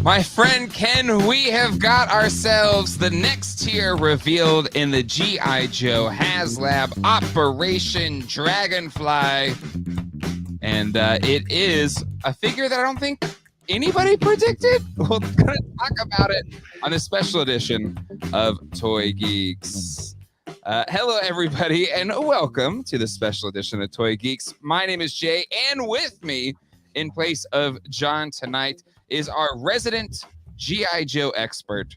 My friend Ken, we have got ourselves the next tier revealed in the G.I. Joe Haslab Operation Dragonfly. And it is a figure that I don't think anybody predicted. We're going to talk about it on a special edition of Toy Geeks. Hello, everybody, and welcome to the special edition of Toy Geeks. My name is Jay, and with me, in place of John tonight, is our resident G.I. Joe expert,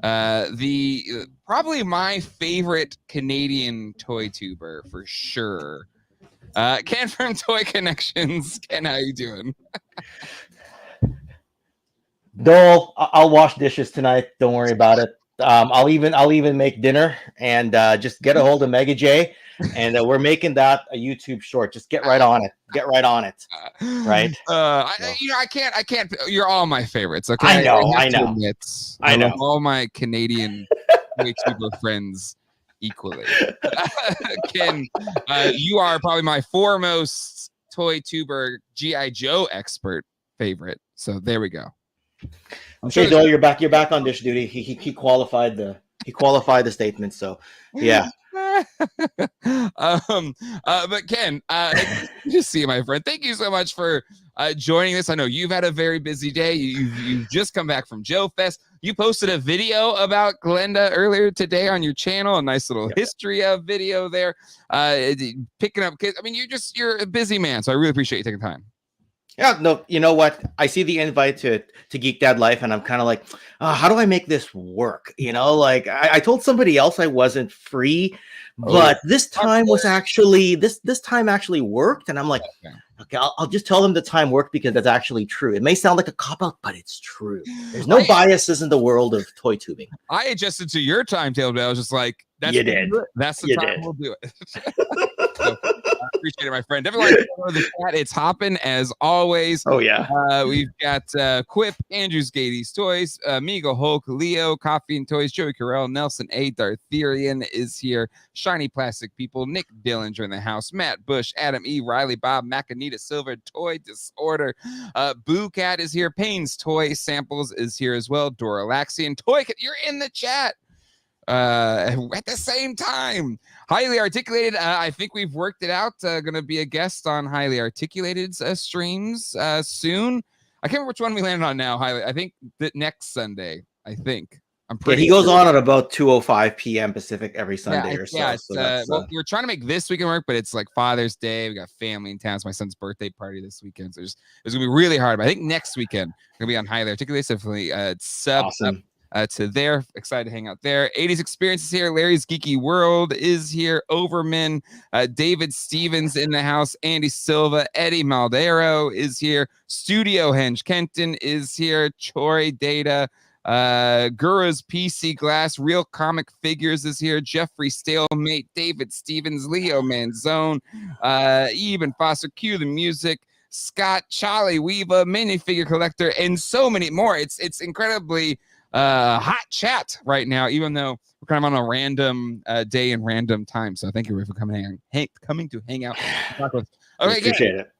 probably my favorite Canadian toy tuber for sure, Ken from Toy Kennections. Ken, how you doing? Dole, I'll wash dishes tonight. Don't worry about it. I'll even make dinner and just get a hold of Mega J, and we're making that a YouTube short. Just get right on it. Get right on it. Right? I can't. You're all my favorites. Okay, I know. I love all my Canadian YouTuber friends equally. Ken, you are probably my foremost toy tuber G.I. Joe expert favorite. So there we go. Okay, Joel, you're back on dish duty. He qualified the statement. So yeah. But Ken, just see you, my friend. Thank you so much for joining us. I know you've had a very busy day. You've just come back from Joe Fest. You posted a video about Glenda earlier today on your channel. A nice little history of video there. Picking up kids. I mean, you're a busy man, so I really appreciate you taking time. Yeah, no, you know what? I see the invite to Geek Dad Life, and I'm kind of like, how do I make this work? You know, like I told somebody else I wasn't free, but this time was actually this time actually worked, and I'm like, okay, I'll just tell them the time worked because that's actually true. It may sound like a cop-out, but it's true. There's no biases in it of toy tubing. I adjusted to your timetable, but I was just like, that's the time we'll do it. So, I appreciate it, my friend. Everyone, go to the chat. It's hopping as always. Oh yeah. We've got Quip, Andrew's Gady's Toys, Migo Hulk, Leo, Coffee and Toys, Joey Carell, Nelson A. Dartherian is here, Shiny Plastic People, Nick Dillinger in the house, Matt Bush, Adam E. Riley, Bob McAnita Silver, Toy Disorder, Boo Cat is here, Payne's Toy Samples is here as well, Dora Laxian, Toy, you're in the chat. At the same time, Highly Articulated, I think we've worked it out, gonna be a guest on Highly Articulated streams soon. I can't remember which one we landed on now. I think that next Sunday, I'm pretty he goes on at about 2:05 p.m. Pacific every Sunday or so. Yeah, so we're trying to make this weekend work, but it's like Father's Day. We got family in town. It's my son's birthday party this weekend, so it's gonna be really hard. But I think next weekend we're gonna be on Highly Articulated. Definitely sub awesome. To there. Excited to hang out there. 80s Experience is here. Larry's Geeky World is here. Overman, David Stevens in the house. Andy Silva, Eddie Maldero is here. Studio Henge Kenton is here. Troy Data, Gura's PC Glass, Real Comic Figures is here. Jeffrey Stalemate, David Stevens, Leo Manzone, Eben Foster, Cue the Music, Scott, Charlie Weaver, Minifigure Collector, and so many more. It's incredibly hot chat right now, even though we're kind of on a random day and random time. So thank you for coming to hang out. Okay, appreciate it.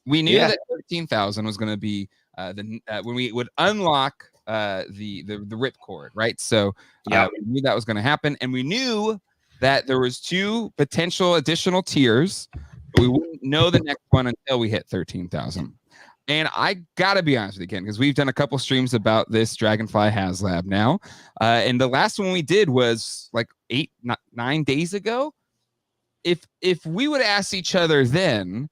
We knew that 13,000 was going to be when we would unlock the ripcord, right? So we knew that was going to happen, and we knew that there was 2 potential additional tiers. But we wouldn't know the next one until we hit 13,000. And I gotta be honest with you, Ken, because we've done a couple streams about this Dragonfly Haslab now, and the last one we did was like 9 days ago. If we would ask each other then,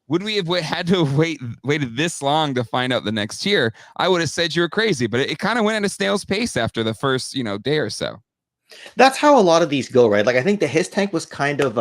would we have had to have waited this long to find out the next tier? I would have said you were crazy, but it kind of went at a snail's pace after the first day or so. That's how a lot of these go, right? Like I think the His Tank was kind of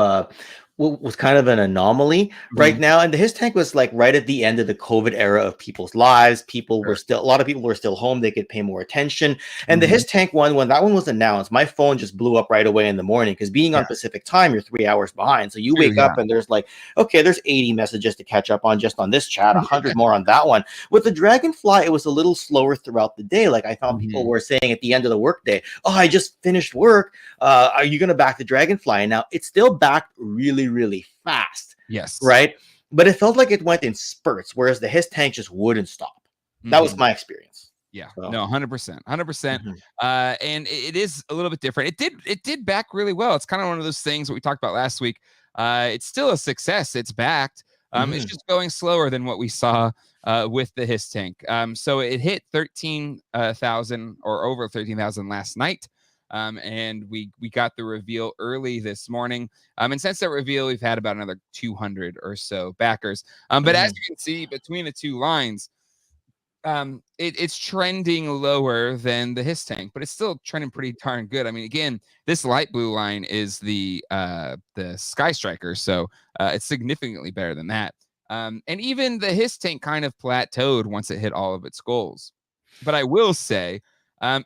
an anomaly right now, and the His Tank was like right at the end of the COVID era of people's lives. A lot of people were still home. They could pay more attention. And the His Tank one, when that one was announced, my phone just blew up right away in the morning because being on Pacific time, you're 3 hours behind. So you wake up and there's like, okay, there's 80 messages to catch up on just on this chat, 100 more on that one. With the Dragonfly, it was a little slower throughout the day. Like I found people were saying at the end of the workday, "Oh, I just finished work. Are you going to back the Dragonfly?" And now it's still backed really fast. Yes. Right. But it felt like it went in spurts, whereas the His Tank just wouldn't stop. That was my experience. Yeah, So. no, 100%, 100%. And it is a little bit different. It did back really well. It's kind of one of those things that we talked about last week. It's still a success. It's backed. It's just going slower than what we saw with the Hiss tank. So it hit 13,000 or over 13,000 last night. And we got the reveal early this morning. And since that reveal, we've had about another 200 or so backers. But as you can see between the two lines, it's trending lower than the Hiss tank, but it's still trending pretty darn good. I mean, again, this light blue line is the Sky Striker, so it's significantly better than that. And even the Hiss tank kind of plateaued once it hit all of its goals. But I will say,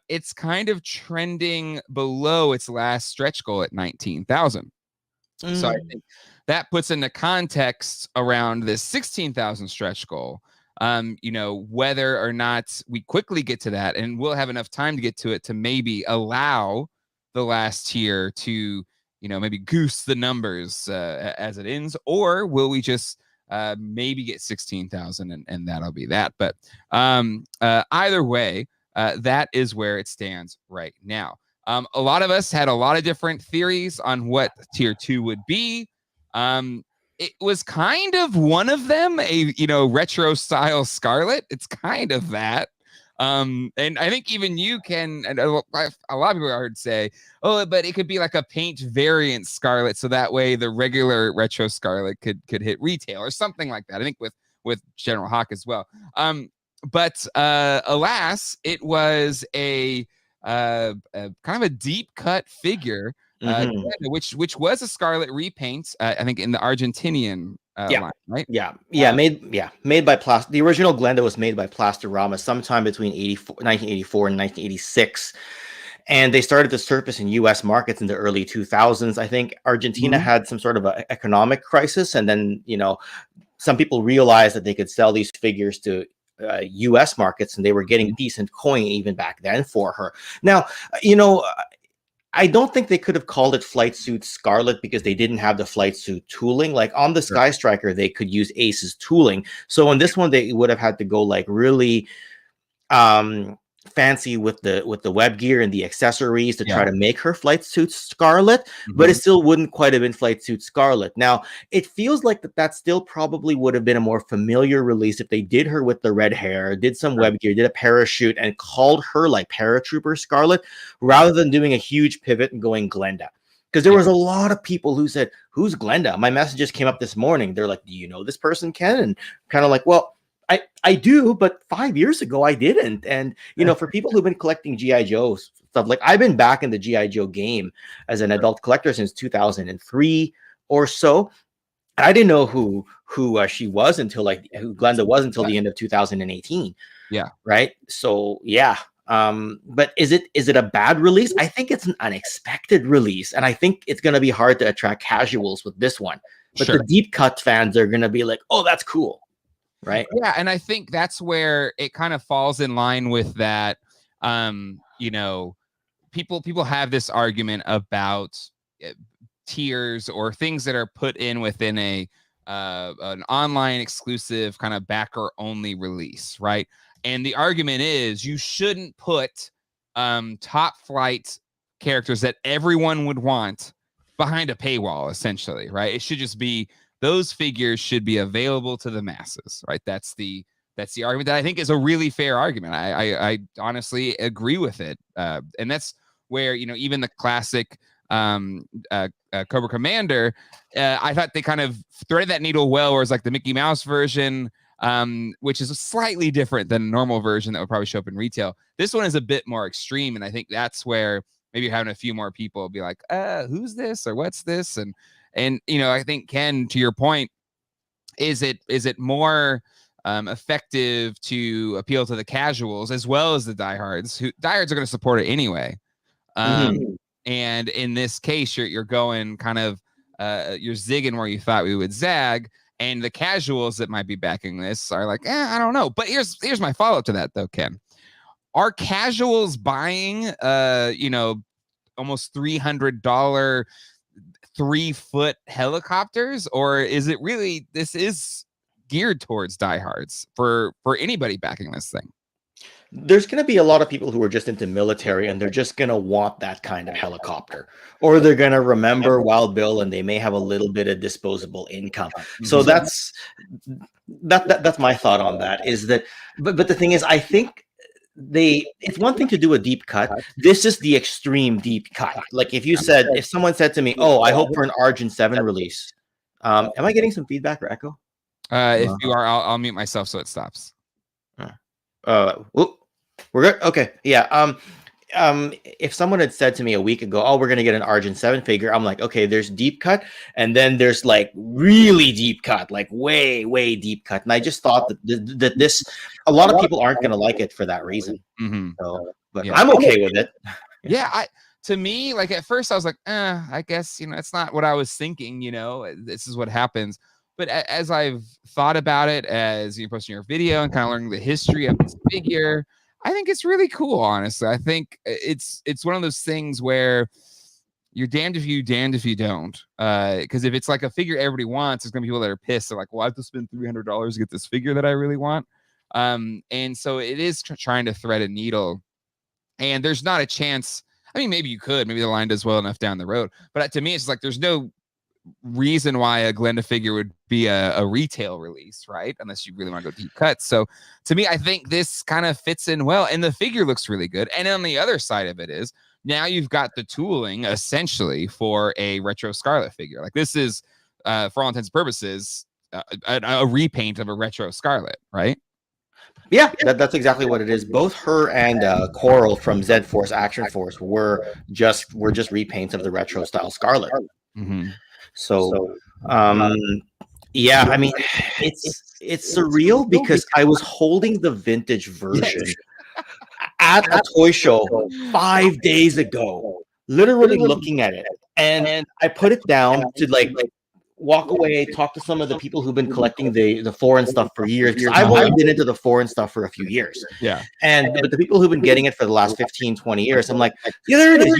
it's kind of trending below its last stretch goal at 19,000. So I think that puts into context around this 16,000 stretch goal. Whether or not we quickly get to that, and we'll have enough time to get to it to maybe allow the last tier to, maybe goose the numbers as it ends, or will we just maybe get 16,000 and that'll be that. But either way, that is where it stands right now. A lot of us had a lot of different theories on what tier 2 would be. It was kind of one of them, a retro style Scarlet. It's kind of that. And I think even you can, and a lot of people I heard say, oh, but it could be like a paint variant Scarlet, so that way the regular retro Scarlet could hit retail or something like that. I think with General Hawk as well. But alas, it was a kind of a deep cut figure. Which was a Scarlet repaint, I think in the Argentinian line, right? Made by Plaster. The original Glenda was made by Plastorama sometime between 1984 and 1986, and they started to surface in U.S. markets in the early 2000s. I think Argentina had some sort of an economic crisis, and then some people realized that they could sell these figures to U.S. markets, and they were getting decent coin even back then for her. Now, I don't think they could have called it Flight Suit Scarlet because they didn't have the Flight Suit tooling. Like on the Sky Striker, they could use Ace's tooling. So on this one, they would have had to go like really fancy with the web gear and the accessories to try to make her Flight Suit Scarlet, but it still wouldn't quite have been Flight Suit Scarlet. Now, it feels like that still probably would have been a more familiar release if they did her with the red hair, did some web gear, did a parachute, and called her like Paratrooper Scarlet, rather than doing a huge pivot and going Glenda. Because there was a lot of people who said, who's Glenda? My messages came up this morning. They're like, do you know this person, Ken? And kind of like, well, I do, but 5 years ago I didn't. And for people who've been collecting G.I. Joe stuff, like I've been back in the G.I. Joe game as an adult collector since 2003 or so. I didn't know who she was until who Glenda was until the end of 2018. Yeah. Right. So yeah. But is it a bad release? I think it's an unexpected release, and I think it's going to be hard to attract casuals with this one. But the deep cut fans are going to be like, oh, that's cool. Right. Yeah. And I think that's where it kind of falls in line with that. People have this argument about tiers or things that are put in within an online exclusive kind of backer only release. Right. And the argument is you shouldn't put top flight characters that everyone would want behind a paywall, essentially. Right. It should just be, those figures should be available to the masses, right? That's the argument that I think is a really fair argument. I honestly agree with it, and that's where even the classic Cobra Commander, I thought they kind of threaded that needle well, where it's like the Mickey Mouse version, which is slightly different than a normal version that would probably show up in retail. This one is a bit more extreme, and I think that's where maybe having a few more people be like, who's this or what's this? And I think, Ken, to your point, is it more effective to appeal to the casuals as well as the diehards? Diehards are going to support it anyway. And in this case, you're going kind of you're zigging where you thought we would zag, and the casuals that might be backing this are like, I don't know. But here's my follow up to that though, Ken. Are casuals buying almost $300 3-foot helicopters, or is it really this is geared towards diehards for anybody backing this thing. There's going to be a lot of people who are just into military and they're just going to want that kind of helicopter, or they're going to remember Wild Bill and they may have a little bit of disposable income. So that's my thought on that, is that, but the thing is, I think it's one thing to do a deep cut. This is the extreme deep cut. Like if someone said to me, oh, I hope for an Argent 7 release. Am I getting some feedback or echo? If you are, I'll mute myself so it stops. We're good. Okay. Yeah. If someone had said to me a week ago, oh, we're going to get an Argent 7 figure, I'm like, okay, there's deep cut. And then there's like really deep cut, like way, way deep cut. And I just thought that this, a lot of people aren't going to like it for that reason. So, but I'm okay with it. Yeah. To me, like at first I was like, I guess, it's not what I was thinking, this is what happens. But as I've thought about it, as you posting your video and kind of learning the history of this figure, I think it's really cool, honestly. I think it's one of those things where you're damned if you don't. Because if it's like a figure everybody wants, there's going to be people that are pissed. They're like, well, I have to spend $300 to get this figure that I really want. And so it is trying to thread a needle. And there's not a chance. I mean, maybe you could. Maybe the line does well enough down the road. But to me, it's like there's no reason why a Glenda figure would be a retail release, right? Unless you really want to go deep cut. So to me, I think this kind of fits in well, and the figure looks really good. And on the other side of it is now you've got the tooling essentially for a retro Scarlet figure. Like this is, for all intents and purposes, a repaint of a retro Scarlet, right? Yeah, that's exactly what it is. Both her and Coral from Z Force Action Force were just repaints of the retro style Scarlet. So, yeah, I mean, it's surreal because I was holding the vintage version at a toy show 5 days ago, literally looking at it, and I put it down to like walk away, talk to some of the people who've been collecting the foreign stuff for years. Because I've only been into the foreign stuff for a few years. Yeah. But the people who've been getting it for the last 15, 20 years, I'm like, yeah, there it is.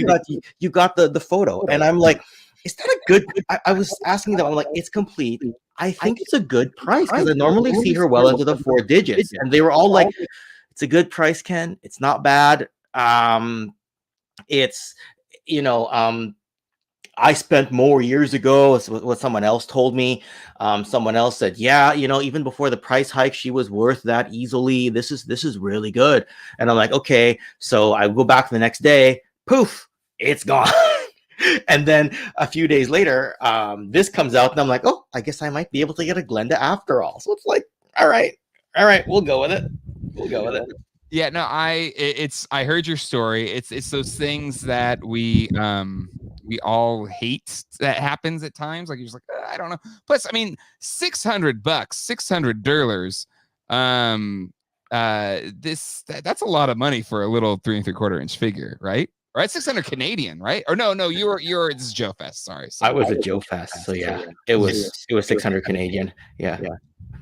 You got the photo. And I'm like, is that a good? I was asking them, I'm like, it's complete. I think it's a good price because I normally see her well into the 4 digits. And they were all like, it's a good price, Ken. It's not bad. It's, I spent more years ago. It's what someone else told me. Someone else said, yeah, even before the price hike, she was worth that easily. This is really good. And I'm like, okay. So I go back the next day, poof, it's gone. And then a few days later, this comes out and I'm like, oh, I guess I might be able to get a Glenda after all. So it's like, all right, we'll go with it. Yeah, no, I heard your story. It's those things that we all hate that happens at times. Like you're just like, I don't know. Plus, I mean, $600, $600. That's a lot of money for a little 3 3/4 inch figure, right? Right, 600 Canadian, right? Or no, you're this is Joe Fest. Sorry. I was at Joe Fest, so yeah, it was 600 Canadian. Yeah. Do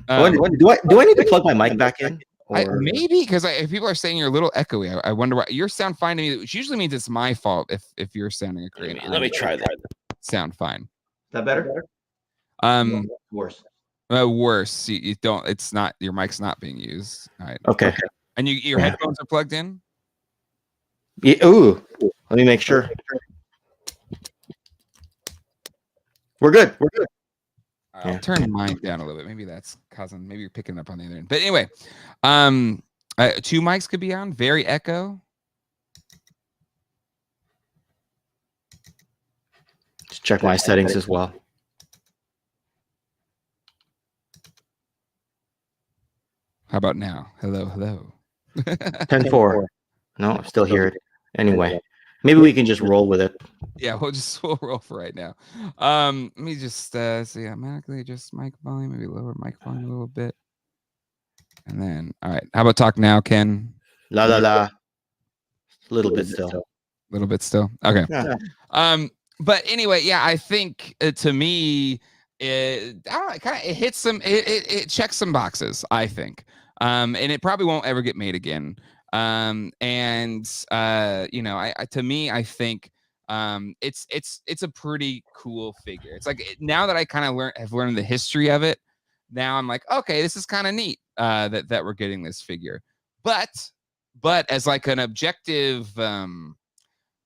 I need to plug my mic back in? Maybe because people are saying you're a little echoey. I wonder why. Your sound fine to me, which usually means it's my fault if you're sounding great. Let me try that. Sound fine. Is that better? Worse. Worse. You don't. It's not. Your mic's not being used. All right. Okay. And your headphones are plugged in. Yeah, ooh, let me make sure. We're good. I'll turn mine down a little bit. Maybe that's causing. Maybe you're picking up on the other end. But anyway, 2 mics could be on. Very echo. Just check my settings as well. How about now? Hello. 10-4. No, I still hear it. Anyway, maybe we can just roll with it. Yeah, we'll roll for right now. Let me just see, automatically adjust mic volume, maybe lower mic volume a little bit. And then, all right. How about talk now, Ken? La. A little bit still. Okay. Yeah. But anyway, yeah, I think to me, I don't know, it hits some, it checks some boxes, I think. And it probably won't ever get made again. To me, I think it's a pretty cool figure. It's like now that I kind of have learned the history of it, now I'm like, okay, this is kind of neat that we're getting this figure. But as like an objective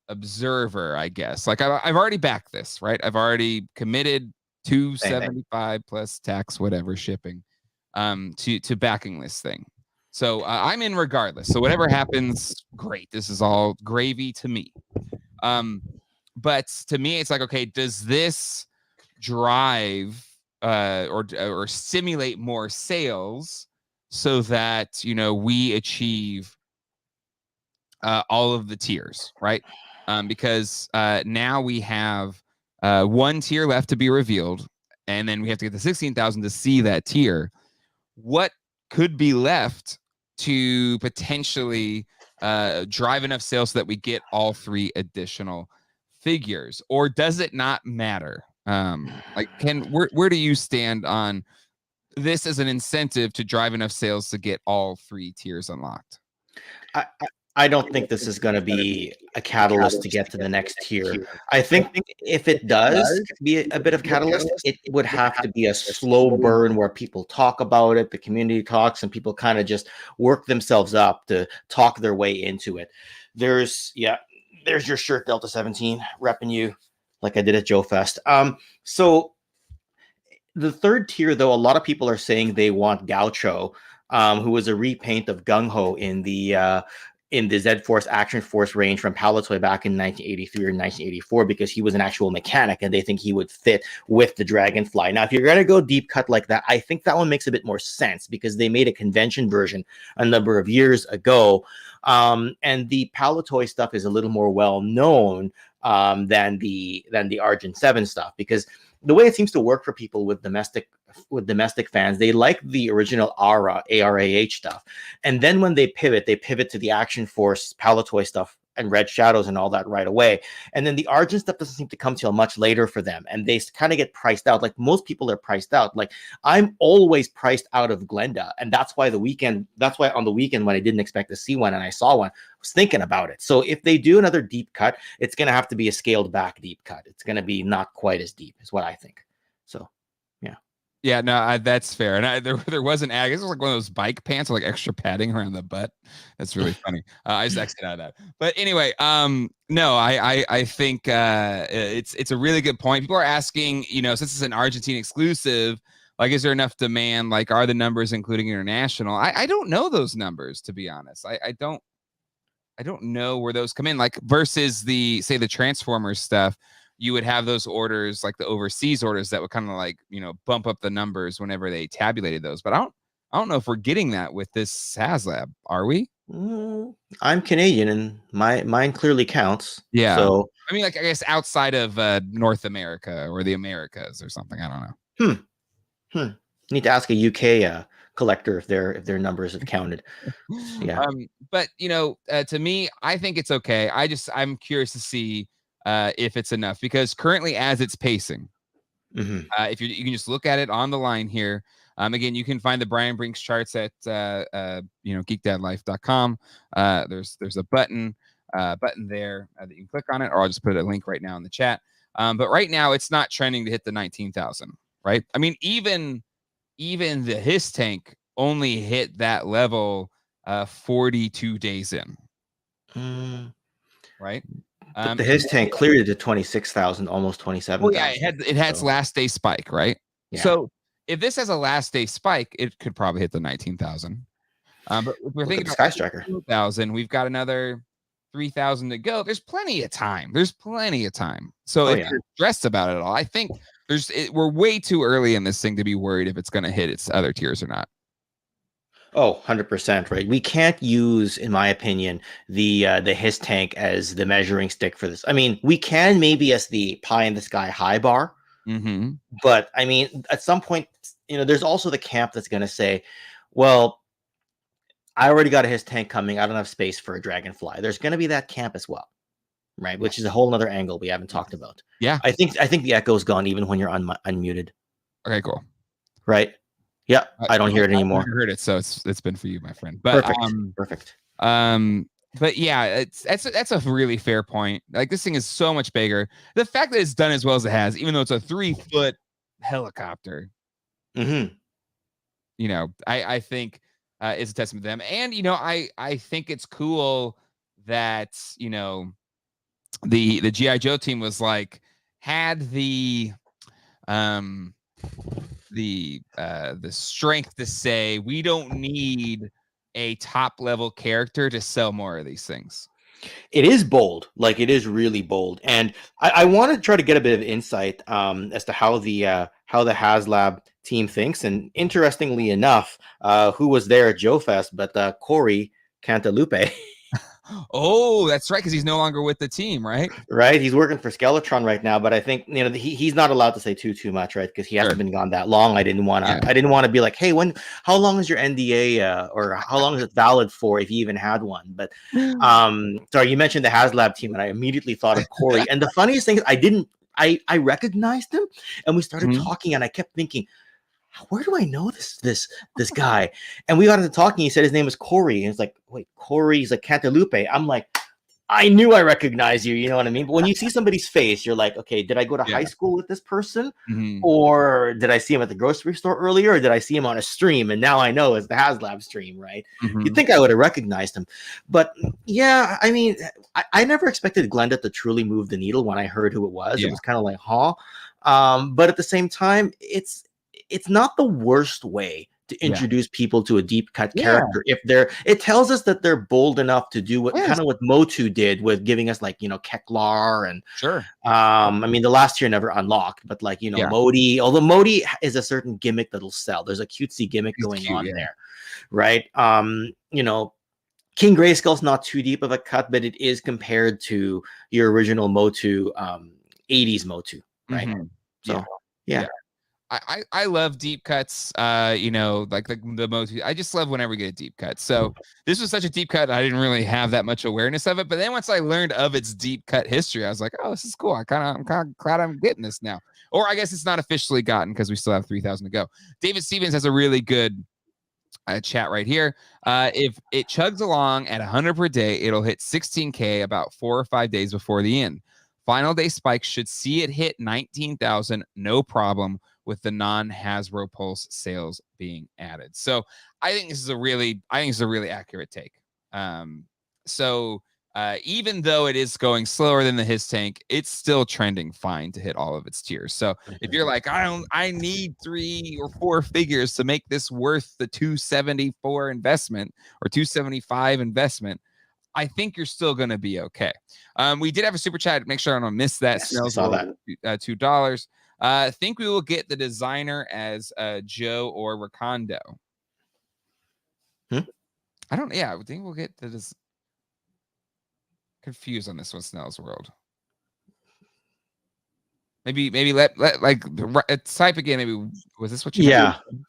observer, I guess, like I've already backed this, right? I've already committed $275 plus tax, whatever, shipping, to backing this thing. So I'm in regardless. So whatever happens, great. This is all gravy to me. But to me, it's like, okay, does this drive or stimulate more sales so that, you know, we achieve all of the tiers, right? Because now we have one tier left to be revealed, and then we have to get the 16,000 to see that tier. What could be left to potentially drive enough sales so that we get all 3 additional figures, or does it not matter? Like, where do you stand on this as an incentive to drive enough sales to get all 3 tiers unlocked? I don't think this is going to be a catalyst to get to the next tier. I think if it does be a bit of catalyst, it would have to be a slow burn where people talk about it, the community talks, and people kind of just work themselves up to talk their way into it. There's your shirt, Delta 17, repping you like I did at Joe Fest. So the 3rd tier, though, a lot of people are saying they want Gaucho, who was a repaint of Gung Ho in the Z-Force Action Force range from Palitoy back in 1983 or 1984, because he was an actual mechanic and they think he would fit with the Dragonfly. Now, if you're going to go deep cut like that, I think that one makes a bit more sense because they made a convention version a number of years ago. And the Palitoy stuff is a little more well known than the Argent 7 stuff, because the way it seems to work for people with domestic fans, they like the original ARAH stuff, and then when they pivot to the Action Force Palitoy stuff and Red Shadows and all that right away, and then the Argent stuff doesn't seem to come till much later for them, and they kind of get priced out. Like most people are priced out. Like I'm always priced out of Glenda, and that's why on the weekend when I didn't expect to see one and I saw one, I was thinking about it. So if they do another deep cut, it's going to have to be a scaled back deep cut. It's going to be not quite as deep, is what I think. So yeah, no, that's fair. And there was an ad. It was like one of those bike pants with like extra padding around the butt. That's really funny. I just exited out of that. But anyway, no, I think it's a really good point. People are asking, you know, since it's an Argentine exclusive, like, is there enough demand? Like, are the numbers including international? I don't know those numbers, to be honest. I don't know where those come in. Like versus the Transformers stuff. You would have those orders, like the overseas orders, that would kind of like, you know, bump up the numbers whenever they tabulated those. But I don't know if we're getting that with this Haslab, are we? I'm Canadian, and mine clearly counts. Yeah. So I mean, like I guess outside of North America or the Americas or something. I don't know. Need to ask a UK collector if their numbers have counted. Yeah. But you know, to me, I think it's okay. I'm curious to see if it's enough, because currently as it's pacing, if you can just look at it on the line here. Again, you can find the Brian Brinks charts at geekdadlife.com. There's a button there that you can click on it, or I'll just put a link right now in the chat. But right now it's not trending to hit the 19,000, right? I mean, even the Hiss tank only hit that level 42 days in. Right? But the Hiss tank cleared it to 26,000, almost 27,000. Well, yeah, it had its last day spike, right? Yeah. So if this has a last day spike, it could probably hit the 19,000. But if we're thinking about Skystriker 2,000, we've got another 3,000 to go. There's plenty of time. So if you're stressed about it at all, I think we're way too early in this thing to be worried if it's going to hit its other tiers or not. Oh, 100%, right. We can't use, in my opinion, the Hiss tank as the measuring stick for this. I mean, we can maybe as the pie in the sky high bar, but I mean, at some point, you know, there's also the camp that's going to say, well, I already got a Hiss tank coming. I don't have space for a Dragonfly. There's going to be that camp as well, right? Which is a whole other angle we haven't talked about. Yeah. I think the echo's gone even when you're unmuted. Okay, cool. Right. Yeah, I don't hear it anymore. I heard it, so it's been for you, my friend. But perfect. But yeah, that's a really fair point. Like, this thing is so much bigger. The fact that it's done as well as it has, even though it's a 3-foot helicopter. you know, I think is a testament to them. And, you know, I think it's cool that, you know, the G.I. Joe team was like, had the strength to say, we don't need a top level character to sell more of these things. It is bold, like it is really bold, and I want to try to get a bit of insight as to how the Haslab team thinks. And interestingly enough, who was there at Joe Fest but Corey Cantalupe. Oh, that's right, because he's no longer with the team, right? Right, he's working for Skeletron right now, but I think, you know, he's not allowed to say too much, right? Because he hasn't been gone that long. I didn't want to be like, hey, how long is your NDA or how long is it valid for, if you even had one? But sorry, you mentioned the Haslab team, and I immediately thought of Corey. And the funniest thing is, I recognized him, and we started talking, and I kept thinking, where do I know this guy? And we got into talking. He said his name was Corey, and it's like, wait, Corey's like Cantalupe. I'm like, I knew I recognized you. You know what I mean? But when you see somebody's face, you're like, okay, did I go to high school with this person, or did I see him at the grocery store earlier, or did I see him on a stream? And now I know it's the Haslab stream, right? You'd think I would have recognized him, but yeah, I mean, I never expected Glenda to truly move the needle when I heard who it was. It was kind of like, huh? But at the same time, it's not the worst way to introduce people to a deep cut character. If it tells us that they're bold enough to do what kind of what Motu did with giving us, like, you know, Keklar and I mean, the last tier never unlocked, but like, you know, Modi, although Modi is a certain gimmick that'll sell. There's a cutesy gimmick going on there, right? You know, King Grayskull's not too deep of a cut, but it is compared to your original Motu, 80s Motu, right? So yeah. I love deep cuts. You know, like the most. I just love whenever we get a deep cut. So this was such a deep cut, I didn't really have that much awareness of it. But then once I learned of its deep cut history, I was like, oh, this is cool. I'm kind of glad I'm getting this now. Or I guess it's not officially gotten because we still have 3,000 to go. David Stevens has a really good chat right here. If it chugs along at 100 per day, it'll hit 16K about 4 or 5 days before the end. Final day spikes should see it hit 19,000, no problem, with the non-Hasbro Pulse sales being added. So I think this is a really accurate take. So even though it is going slower than the His Tank, it's still trending fine to hit all of its tiers. So if you're like, I need 3 or 4 figures to make this worth the 274 investment or 275 investment, I think you're still going to be okay. We did have a super chat. Make sure I don't miss that. Yes, I saw that. $2. Think we will get the designer as Joe or Rakondo. I don't. Yeah, I think we'll get the. Confused on this one, Snell's World. Maybe let like type again. Maybe was this what you? Yeah. Meant?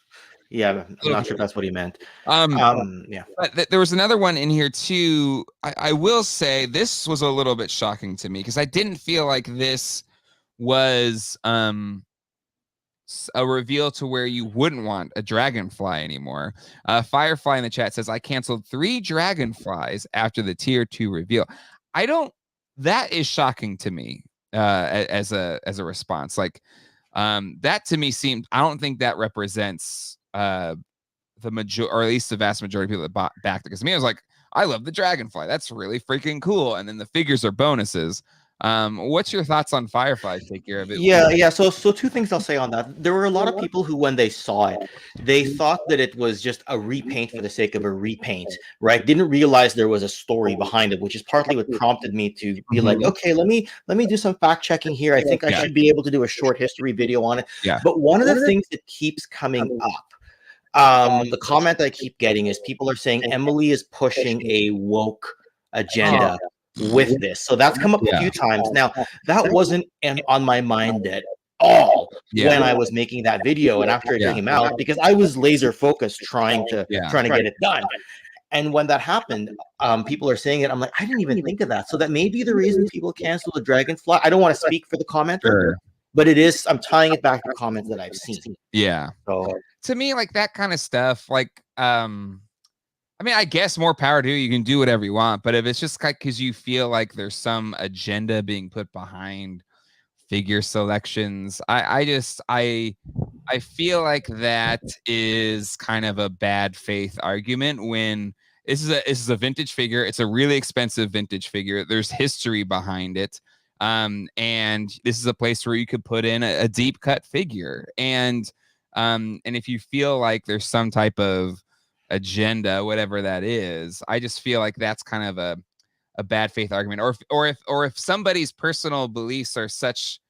Yeah, I'm not sure if that's what he meant. Yeah. But there was another one in here too. I will say this was a little bit shocking to me because I didn't feel like this was a reveal to where you wouldn't want a Dragonfly anymore. Firefly in the chat says, I canceled 3 Dragonflies after the tier 2 reveal. That is shocking to me as a response. Like that to me seemed, I don't think that represents the majority, or at least the vast majority of people that backed it. Because to me, I was like, I love the Dragonfly. That's really freaking cool. And then the figures are bonuses. What's your thoughts on Firefly? Take care of it. Yeah. So 2 things I'll say on that. There were a lot of people who, when they saw it, they thought that it was just a repaint for the sake of a repaint, right? Didn't realize there was a story behind it, which is partly what prompted me to be like, okay, let me do some fact checking here. I think I should be able to do a short history video on it. Yeah. But one of the things that keeps coming up, the comment I keep getting is people are saying Emily is pushing a woke agenda with this. So that's come up a few times. Now, that wasn't on my mind at all when I was making that video and after it came out, because I was laser focused trying to get it done. And when that happened, people are saying it. I'm like, I didn't even think of that. So that may be the reason people cancel the Dragonfly. I don't want to speak for the commenter, but it is. I'm tying it back to comments that I've seen. Yeah. So to me, like that kind of stuff, like, I mean, I guess more power to you. You can do whatever you want, but if it's just like because you feel like there's some agenda being put behind figure selections, I I feel like that is kind of a bad faith argument when this is a vintage figure. It's a really expensive vintage figure. There's history behind it. And this is a place where you could put in a deep cut figure. And if you feel like there's some type of agenda, whatever that is, I just feel like that's kind of a bad faith argument. Or if somebody's personal beliefs are such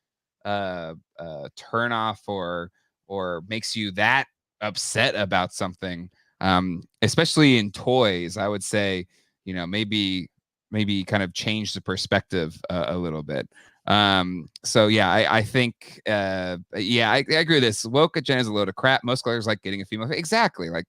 turn off or makes you that upset about something, especially in toys, I would say, maybe kind of change the perspective a little bit. So yeah, I think I agree with this. Woke agenda is a load of crap. Most colors like getting a female. Exactly. Like,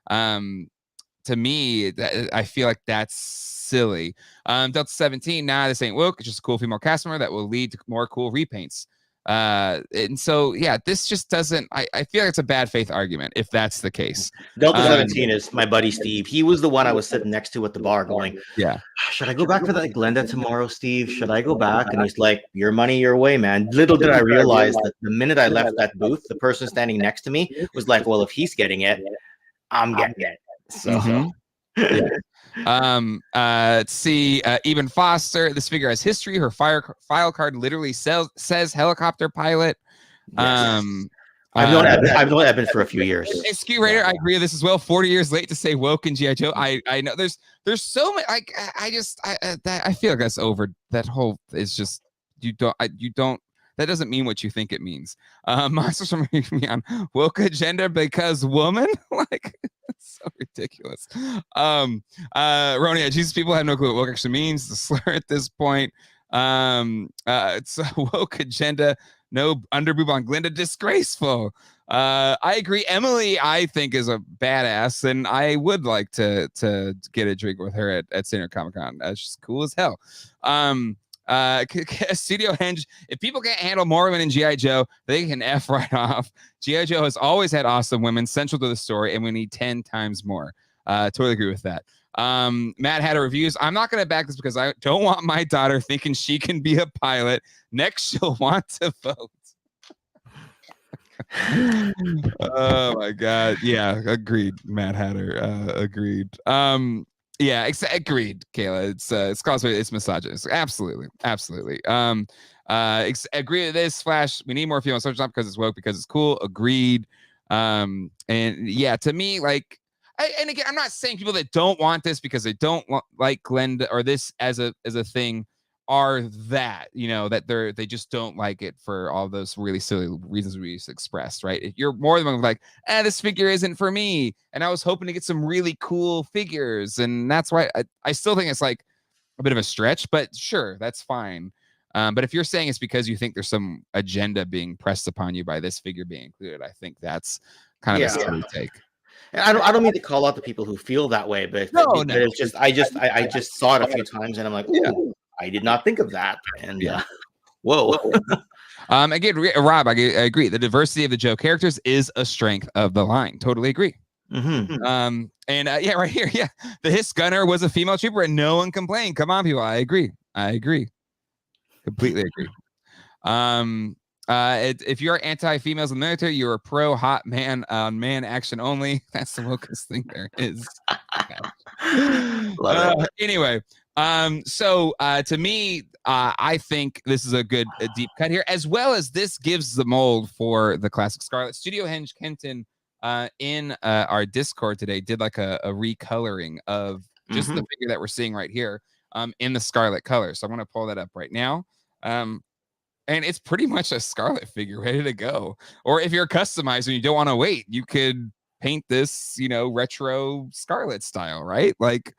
to me, I feel like that's silly. Delta 17, this ain't woke. It's just a cool female cast member that will lead to more cool repaints. And so yeah, this just doesn't. I feel like it's a bad faith argument if that's the case. Delta 17 is my buddy Steve. He was the one I was sitting next to at the bar going, yeah, should I go back for that Glenda tomorrow, Steve? Should I go back? And he's like, your money, your way, man. Little did I realize that the minute I left that booth, the person standing next to me was like, well, if he's getting it, I'm getting it. So let's see. Even Foster, this figure has history. Her file card literally says helicopter pilot. Yes. I've known Eben for a few years. SQ Raider, I agree with this as well. 40 years late to say woke and G.I. Joe. I know there's so many. Like I feel like that's over. That whole is just you don't. That doesn't mean what you think it means. Monsters from me on woke agenda because woman. Like, it's so ridiculous. Ronia, Jesus, people have no clue what woke actually means. The slur at this point. It's a woke agenda. No underboob on Glenda. Disgraceful. I agree. Emily, I think, is a badass, and I would like to get a drink with her at Senior Comic Con. She's cool as hell. Studio Henge, if people can't handle more women in G.I. Joe, they can F right off. G.I. Joe has always had awesome women central to the story, and we need 10 times more. Totally agree with that. Matt had a reviews. I'm not going to back this because I don't want my daughter thinking she can be a pilot. Next, she'll want to vote. Oh my God. Yeah, agreed. Matt Hatter, agreed. Yeah, agreed, Kayla. It's cosplay. It's misogynist. Absolutely. Agree with this. Flash. We need more female soldiers, not because it's woke, because it's cool. Agreed. And yeah, to me, like, and again, I'm not saying people that don't want this because they don't like Glenda or this as a thing are that, that they just don't like it for all those really silly reasons we just expressed, right? If you're more than like, this figure isn't for me, and I was hoping to get some really cool figures, and that's why I still think it's like a bit of a stretch, but sure, that's fine. But if you're saying it's because you think there's some agenda being pressed upon you by this figure being included, I think that's kind of a silly take. And I don't mean to call out the people who feel that way, but it's just I just saw it a few times, and I'm like, I did not think of that. And whoa. Again, Rob, I agree. The diversity of the Joe characters is a strength of the line. Totally agree. Mm-hmm. Right here, the Hiss Gunner was a female trooper, and no one complained. Come on, people. I agree. Completely agree. If you're anti-females in the military, you're a pro hot man on man action only. That's the wokest thing there is. Anyway, so to me, I think this is a deep cut here, as well as this gives the mold for the classic Scarlet. Studio Henge Kenton in our Discord today did like a recoloring of just the figure that we're seeing right here in the Scarlet color. So I'm going to pull that up right now. And it's pretty much a Scarlet figure ready to go. Or if you're customized and you don't want to wait, you could paint this, retro Scarlet style, right? Like,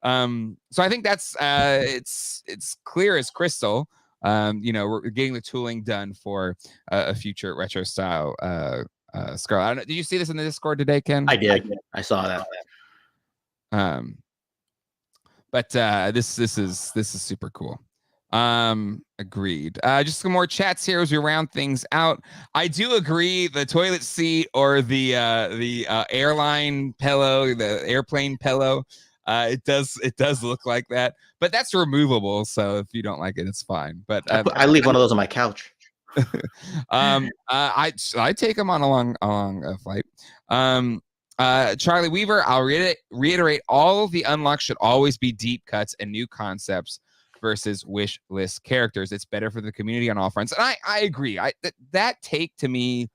so I think that's it's clear as crystal. We're getting the tooling done for a future retro style Scarlet. I don't know, did you see this in the Discord today, Ken? I did. I saw that. But this is super cool. Agreed. Just some more chats here as we round things out. I do agree, the toilet seat or the airline pillow, the airplane pillow, it does look like that, but that's removable, so if you don't like it, it's fine. But I leave one of those on my couch. I take him on a long flight. Charlie Weaver, I'll reiterate, all the unlocks should always be deep cuts and new concepts versus wish list characters. It's better for the community on all fronts. And I agree. That take to me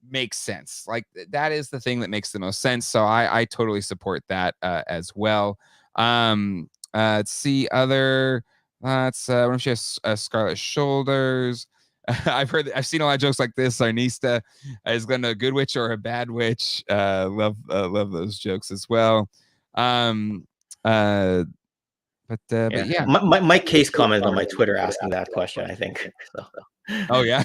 makes sense. Like that is the thing that makes the most sense. So I totally support that as well. Let's see other. Let's when she has Scarlet Shoulders. I've seen a lot of jokes like this. Arnista, is Glenda a good witch or a bad witch? Love those jokes as well. But yeah. Mike Case commented on my Twitter asking that question, I think. So. Oh yeah.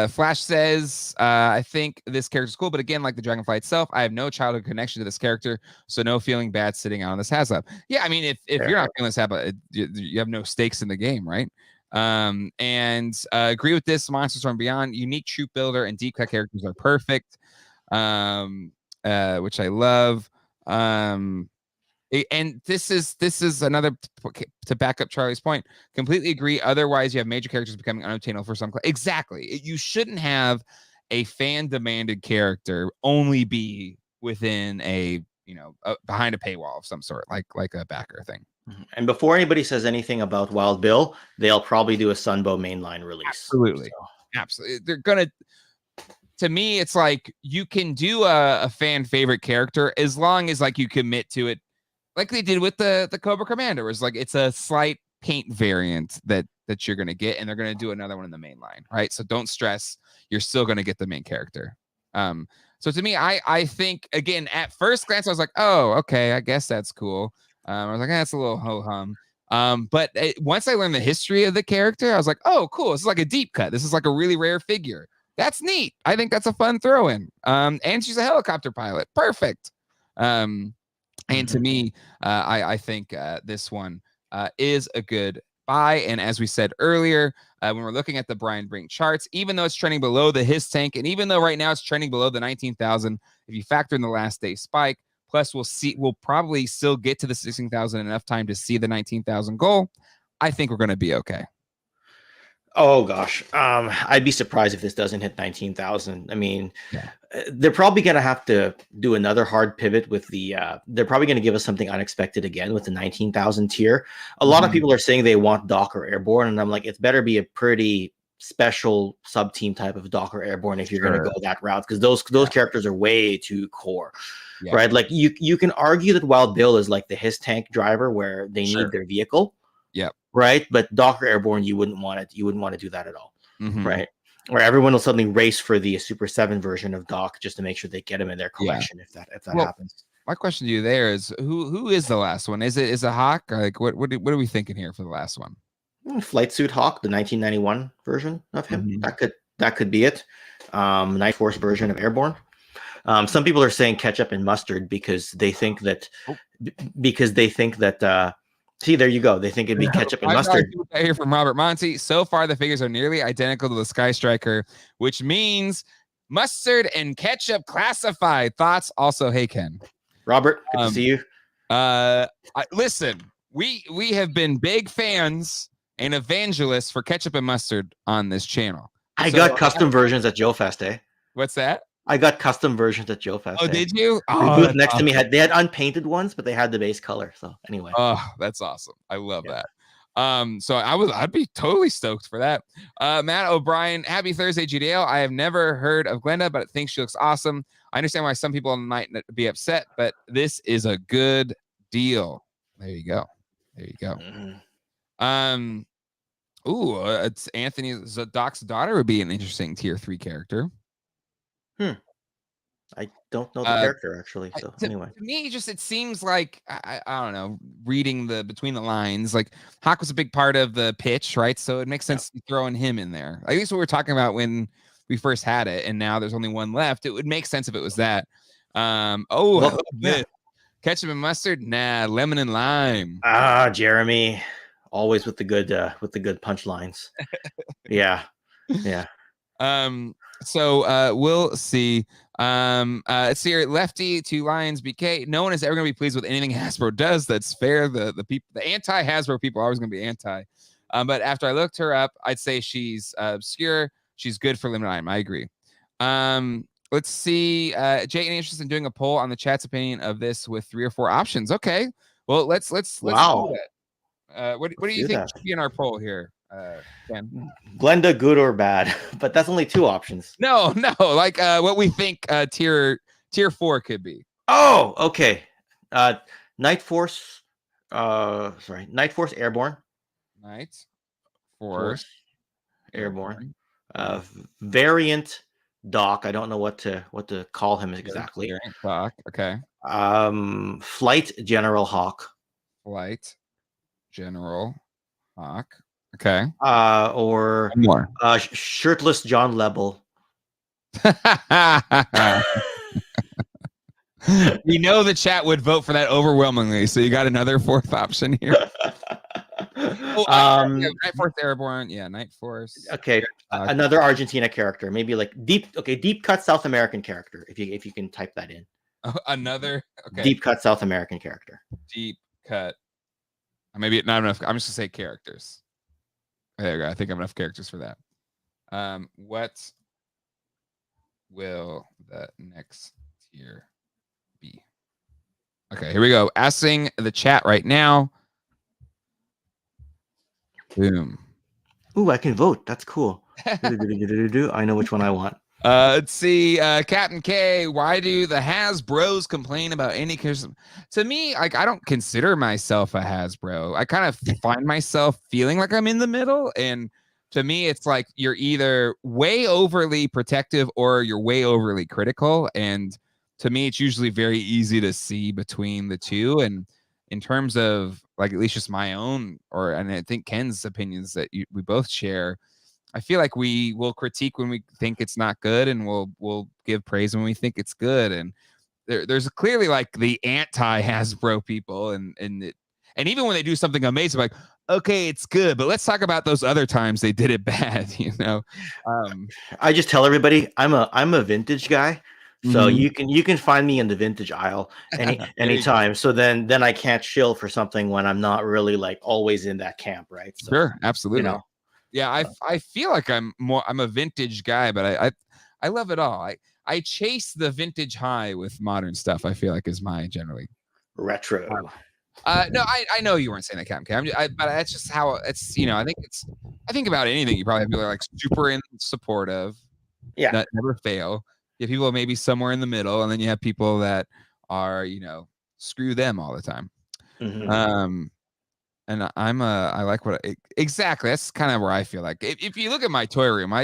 Flash says, I think this character is cool, but again, like the Dragonfly itself, I have no childhood connection to this character, so no feeling bad sitting out on this Haslab. Yeah, I mean, if you're not feeling this Haslab, you have no stakes in the game, right? And agree with this. Monsters from Beyond, unique troop builder and deep cut characters are perfect, which I love. And this is another to back up Charlie's point. Completely agree. Otherwise, you have major characters becoming unobtainable for some. Exactly. You shouldn't have a fan demanded character only be within behind a paywall of some sort, like a backer thing. And before anybody says anything about Wild Bill, they'll probably do a Sunbow mainline release. Absolutely, absolutely. They're gonna. To me, it's like you can do a fan favorite character as long as like you commit to it. Like they did with the Cobra Commander, where it's a slight paint variant that you're going to get, and they're going to do another one in the main line, right? So don't stress. You're still going to get the main character. So to me, I think, again, at first glance, I was like, oh, okay, I guess that's cool. I was like, that's a little ho-hum. But once I learned the history of the character, I was like, oh, cool. This is like a deep cut. This is like a really rare figure. That's neat. I think that's a fun throw-in. And she's a helicopter pilot. Perfect. And to me, I think this one is a good buy. And as we said earlier, when we're looking at the Brian Brink charts, even though it's trending below the his tank, and even though right now it's trending below the 19,000, if you factor in the last day spike, plus we'll probably still get to the 16,000 enough time to see the 19,000 goal. I think we're going to be okay. Oh gosh, I'd be surprised if this doesn't hit 19,000. I mean, they're probably going to have to do another hard pivot with they're probably going to give us something unexpected again with the 19,000 tier. A lot of people are saying they want Doc or Airborne, and I'm like, it better be a pretty special sub team type of Doc or Airborne if you're going to go that route, because those characters are way too core, right? Like you can argue that Wild Bill is like the his tank driver where they need their vehicle. Yep. Right. But Doc or Airborne, you wouldn't want it. You wouldn't want to do that at all. Right. Or everyone will suddenly race for the Super 7 version of Doc just to make sure they get him in their collection if that happens. My question to you there is who is the last one? Is it Hawk? Like what are we thinking here for the last one? Flight Suit Hawk, the 1991 version of him. That could be it. Night Force version of Airborne. Some people are saying ketchup and mustard because they think that see, there you go. They think it'd be ketchup and mustard. I hear from Robert Monty. So far, the figures are nearly identical to the Sky Striker, which means mustard and ketchup classified. Thoughts? Also, hey Ken, Robert, good to see you. Listen, we have been big fans and evangelists for ketchup and mustard on this channel. I got custom versions at Joe Fest, eh? What's that? I got custom versions at Joe Fest. Oh, did you? The booth next to me they had unpainted ones, but they had the base color. So anyway. Oh, that's awesome. I love that. So I'd be totally stoked for that. Matt O'Brien, happy Thursday, GDL. I have never heard of Glenda, but I think she looks awesome. I understand why some people might be upset, but this is a good deal. There you go. It's Anthony Doc's daughter would be an interesting tier 3 character. I don't know the character actually. So anyway, to me, it seems like I don't know. Reading between the lines, like Hawk was a big part of the pitch, right? So it makes sense to throwing him in there. At least what we were talking about when we first had it, and now there's only one left. It would make sense if it was that. Ketchup and mustard, nah. Lemon and lime. Jeremy, always with the good punchlines. Yeah. So we'll see. Let's see here. Lefty to Lions BK. No one is ever going to be pleased with anything Hasbro does. That's fair. The people, the anti-Hasbro people are always going to be anti. But after I looked her up, I'd say she's obscure. She's good for limited item. I agree. Let's see. Jay, any interest in doing a poll on the chat's opinion of this with 3 or 4 options? Okay. Well, let's do that. What do you think should be in our poll here, Ken? Glenda, good or bad? But that's only 2 options. No. Like what we think tier 4 could be. Oh, okay. Night Force. Night Force Airborne. Night Force Airborne. Variant Doc. I don't know what to call him exactly. Variant Doc. Okay. Flight General Hawk. Flight General Hawk. Okay. Or more. Shirtless John Lebel. We know the chat would vote for that overwhelmingly, so you got another 4th option here. Night Force Airborne. Yeah, Night Force. Okay. Another Argentina character, maybe like deep cut South American character, if you can type that in. Another deep cut South American character. Deep cut. Maybe not enough. I'm just gonna say characters. There you go. I think I have enough characters for that. What will the next tier be? Okay, here we go. Asking the chat right now. Boom. Ooh, I can vote. That's cool. I know which one I want. Let's see. Captain K, why do the Hasbros complain about any? To me, like, I don't consider myself a Hasbro. I kind of find myself feeling like I'm in the middle. And to me, it's like you're either way overly protective or you're way overly critical. And to me, it's usually very easy to see between the two. And in terms of like at least just my own, and I think Ken's opinions that we both share, I feel like we will critique when we think it's not good, and we'll give praise when we think it's good. And there's clearly like the anti Hasbro people, and even when they do something amazing, like, okay, it's good, but let's talk about those other times they did it bad. I just tell everybody I'm a vintage guy. So you can find me in the vintage aisle anytime. So then I can't shill for something when I'm not really like always in that camp, right? So, sure, absolutely. Yeah, I feel like I'm a vintage guy, but I love it all. I chase the vintage high with modern stuff. I feel like is my generally retro. No, I know you weren't saying that, Captain K. But that's just how it's. I think about anything. You probably have people that are like super supportive. Yeah, that never fail. You have people maybe somewhere in the middle, and then you have people that are, screw them all the time. Mm-hmm. And I like exactly. That's kind of where I feel like. If you look at my toy room,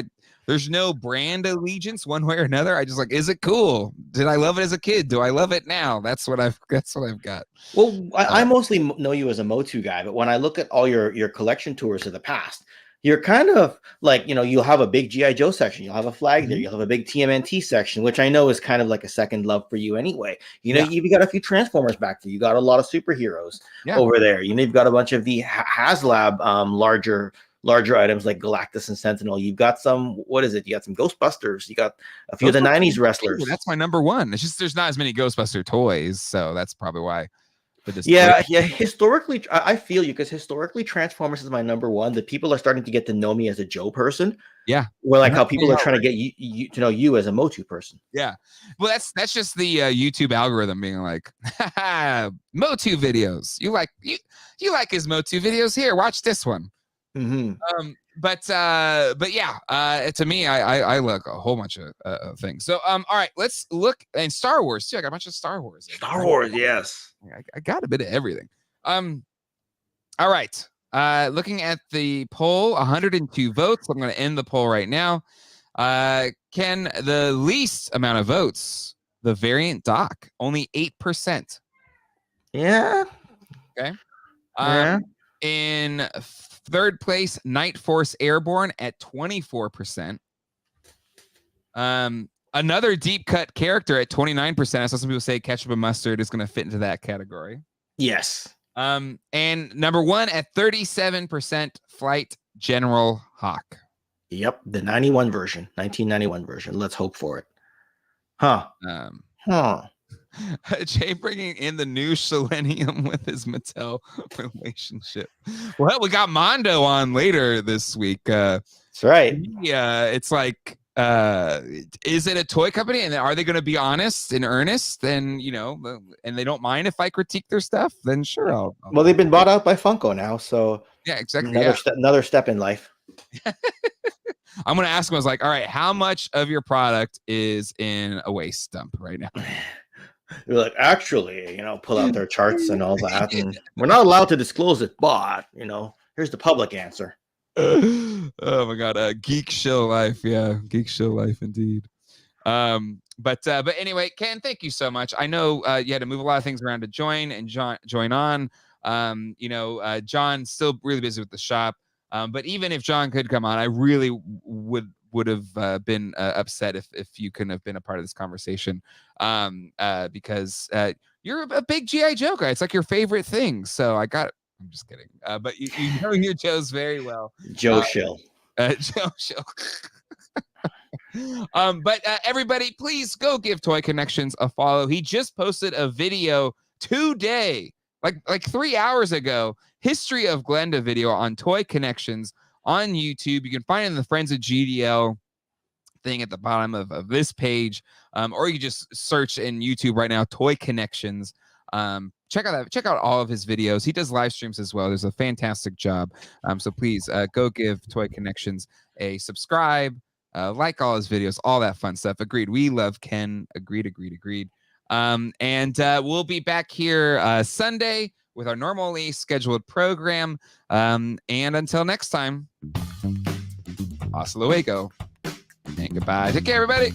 there's no brand allegiance one way or another. I just like, is it cool? Did I love it as a kid? Do I love it now? That's what I've got. Well, I mostly know you as a Motu guy, but when I look at all your collection tours of the past, you're kind of like, you'll have a big G.I. Joe section. You'll have a flag there. You'll have a big TMNT section, which I know is kind of like a second love for you anyway. You've got a few Transformers back there. You got a lot of superheroes over there. You've got a bunch of the Haslab larger items like Galactus and Sentinel. You've got some, what is it? You got some Ghostbusters. You got a few of the 90s wrestlers. That's my number one. It's just there's not as many Ghostbuster toys, so that's probably why. Yeah. Historically, I feel you, because historically Transformers is my number one. The people are starting to get to know me as a Joe person. Yeah. Well, like how people are trying to get you to know you as a Motu person. Yeah. Well, that's just the YouTube algorithm being like, Motu videos. You like his Motu videos? Here, watch this one. Mm-hmm. But yeah, to me, I look a whole bunch of things. So all right, let's look. And Star Wars too. I got a bunch of Star Wars. Yes. I got a bit of everything. All right. Looking at the poll, 102 votes. I'm going to end the poll right now. Ken, the least amount of votes, the variant Doc, only 8%. Yeah. Okay. In third place, Night Force Airborne at 24%. Another deep cut character at 29%. I saw some people say ketchup and mustard is going to fit into that category. Yes. And number one at 37%, Flight General Hawk. Yep, the 1991 version. Let's hope for it. Huh. Jay bringing in the new Selenium with his Mattel relationship. Well, we got Mondo on later this week. That's right. Yeah, it's like, is it a toy company, and are they going to be honest and earnest, and and they don't mind if I critique their stuff? Then sure, well, they've been bought out by Funko now, so yeah, exactly. Another step in life. I'm going to ask him. I was like, all right, how much of your product is in a waste dump right now? They're like, actually, pull out their charts and all that, and we're not allowed to disclose it, but here's the public answer. Oh my god, geek show life. Yeah, geek show life indeed. But anyway, Ken, thank you so much. I know you had to move a lot of things around to join on. John's still really busy with the shop. But even if John could come on, I really would have been upset if you couldn't have been a part of this conversation. Because you're a big G.I. Joe guy. It's like your favorite thing. So I'm just kidding. But you know your Joes very well. Joe Shill. Joe Shill. But everybody, please go give Toy Kennections a follow. He just posted a video today, like 3 hours ago. History of Glenda video on Toy Kennections on YouTube. You can find it in the Friends of GDL thing at the bottom of this page, or you just search in YouTube right now, Toy Kennections. Check out all of his videos. He does live streams as well. There's a fantastic job. So please go give Toy Kennections a subscribe, like all his videos, all that fun stuff. Agreed. We love Ken. Agreed. And we'll be back here Sunday with our normally scheduled program. And until next time, hasta luego and goodbye. Take care, everybody.